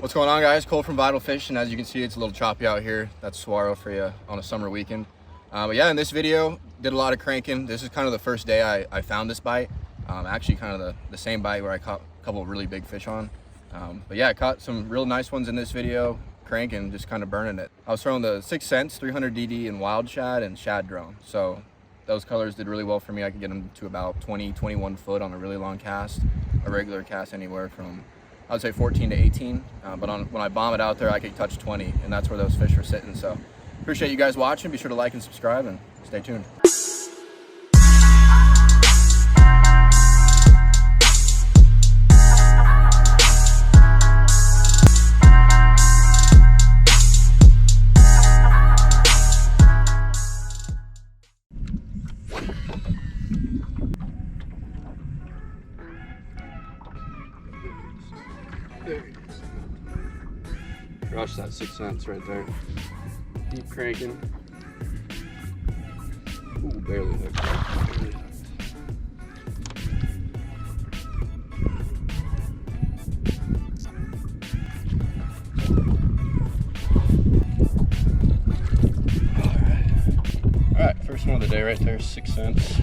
What's going on, guys? Cole from Blvd Fishing. As you can see, it's a little choppy out here. That's Saguaro for you on a summer weekend. But yeah, in this video, did a lot of cranking. This is kind of the first day I found this bite. Actually kind of the same bite where I caught a couple of really big fish on. But yeah, I caught some real nice ones in this video, cranking, just kind of burning it. I was throwing the 6 cents, 300 DD in wild shad and shad drone. So those colors did really well for me. I could get them to about 20, 21 foot on a really long cast. A regular cast anywhere from, I would say 14 to 18, but when I bomb it out there, I could touch 20, and that's where those fish are sitting. So appreciate you guys watching. Be sure to like and subscribe, and stay tuned. Crush that 6 cents right there. Keep cranking. Ooh, barely hooked. Barely hooked. Alright, first one of the day right there, 6 cents.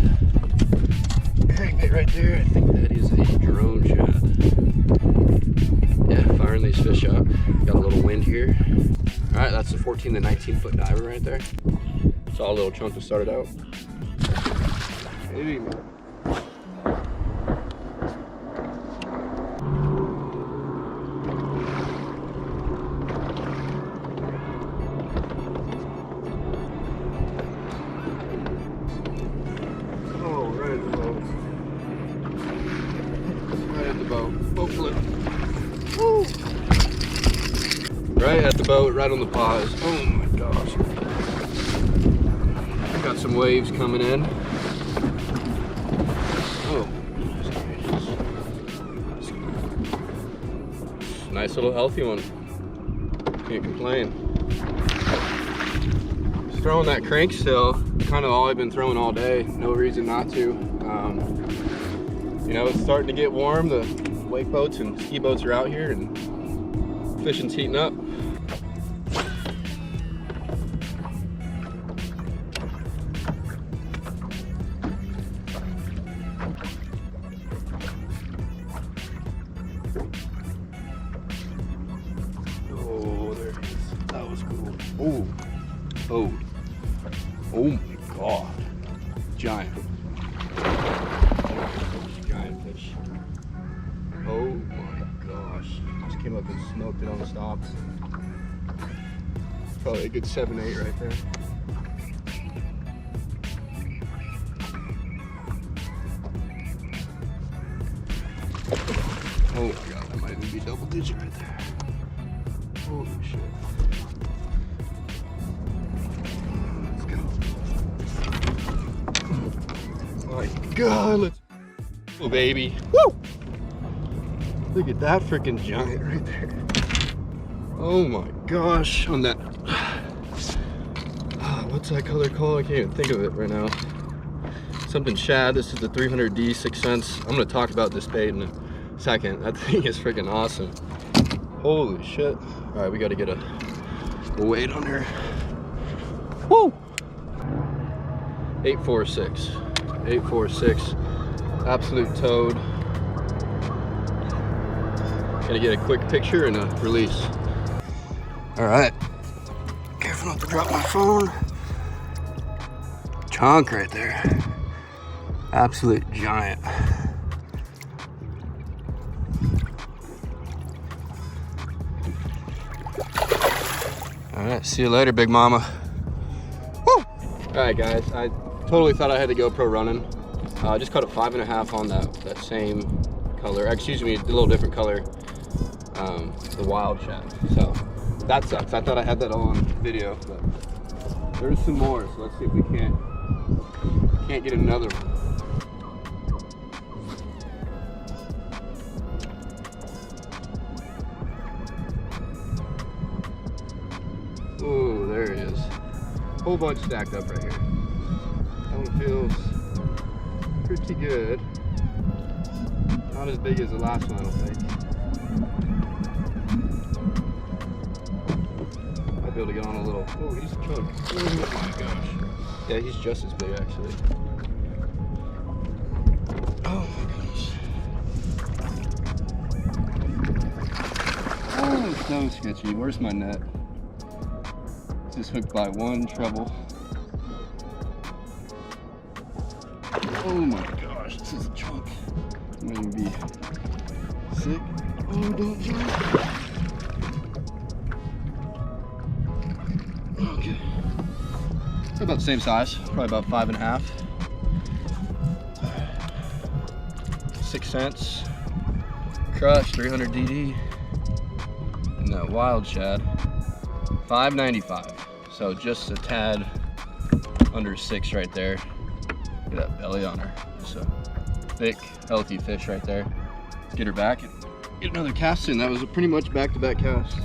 Crankbait right there. I think that is a drone shad. Yeah, firing these fish up. Got a little wind here. All right, that's a 14 to 19 foot diver right there. Saw a little chunk to start it out. Maybe. Oh, right at the boat. Right at the boat. Boat flip. Woo. Right at the boat, right on the pause. Oh my gosh. Got some waves coming in. Oh, nice little healthy one. Can't complain. Just throwing that crank still. Kind of all I've been throwing all day. No reason not to. You know, it's starting to get warm. The wake boats and ski boats are out here and fishing's heating up. Oh, there it is. That was cool. Oh, oh, oh my God. Giant. Giant fish. Oh my gosh. Just came up and smoked it on the stop. Probably a good 7-8 right there. Oh my God, that might even be double digit right there. Holy shit. Let's go. My God, let's go, baby. Woo! Look at that freaking giant right there. Oh my gosh, on that, what's that color called? I can't even think of it right now. Something shad. This is the 300D 6 cents. I'm gonna talk about this bait in a second. That thing is freaking awesome. Holy shit. All right, we gotta get a weight on here. Woo! 846. 846. Absolute toad. Gonna get a quick picture and a release. All right. Careful not to drop my phone. Chunk right there. Absolute giant. All right, see you later, big mama. Woo! All right, guys, I totally thought I had the GoPro running. I just caught a 5.5 on that same color. Excuse me, a little different color. The wild shad. So that sucks. I thought I had that all on video, but there's some more. So let's see if we can't get another one. Oh, there he is. Whole bunch stacked up right here. That one feels pretty good. Not as big as the last one, I don't think. be able to get on a little. Oh, he's a chunk. Oh my gosh. Yeah, he's just as big actually. Oh my gosh. Oh, it's so sketchy. Where's my net? Just hooked by one treble. Oh my gosh, this is a chunk. I might even be sick. Oh, don't jump. Okay. They're about the same size, probably about 5.5. 6 cents. Crush, 300 DD. And that wild shad, $5.95. So just a tad under 6 right there. Look at that belly on her. Just a thick, healthy fish right there. Let's get her back and get another cast in. That was a pretty much back-to-back cast.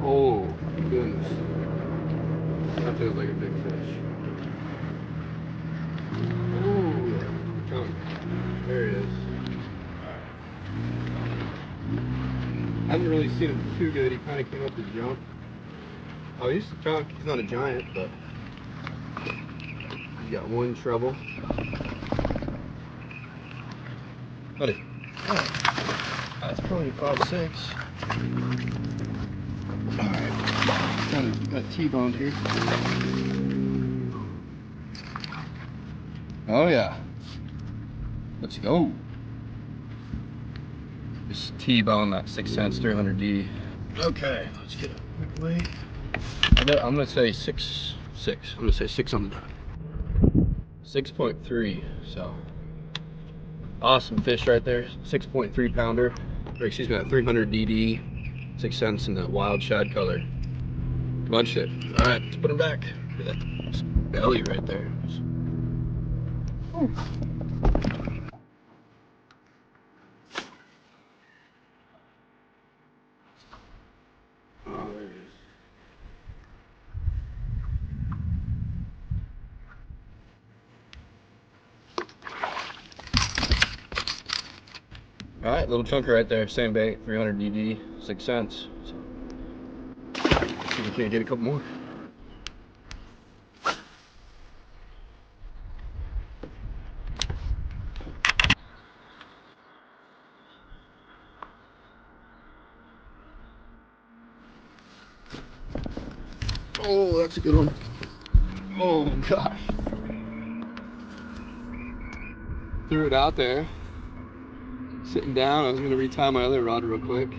Oh, goodness. That feels like a big fish. Oh, chunk. There he is. I haven't really seen him too good. He kind of came up to jump. Oh, he's a chunk. He's not a giant, but he's got one treble. Buddy. Oh, that's probably 5'6". Alright. Got T-boned here. Oh yeah. Let's go. Just T-bone that 6 cents 300D. Okay, let's get a quick weight. I'm gonna say 6'6". I'm gonna say 6 on the dot. 6.3. So awesome fish right there. 6.3 pounder. Or excuse me, that 300 DD. 6 cents in that wild shad color. Bunched it. All right, let's put him back. Look at that belly right there. Ooh. All right, little chunker right there, same bait, 300 DD, 6 cents. So, see if we can't get a couple more. Oh, that's a good one. Oh gosh. Threw it out there. Sitting down, I was gonna retie my other rod real quick.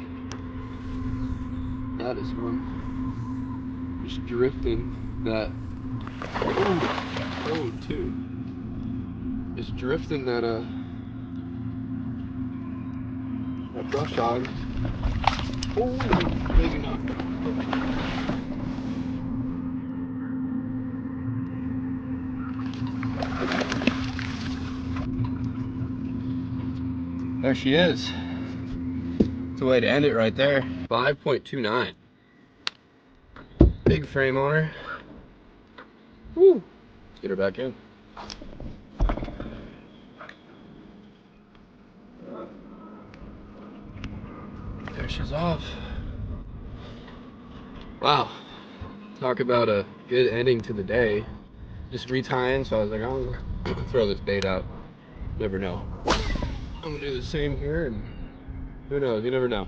That is fun. Just drifting that. Oh, two. Just drifting that that brush hog. Oh, maybe not. There she is. It's a way to end it right there. 5.29. Big frame on her. Woo. Let's get her back in. There she's off. Wow. Talk about a good ending to the day. Just retying, so I was like, I'm gonna throw this bait out. Never know. I'm gonna do the same here, and who knows? You never know.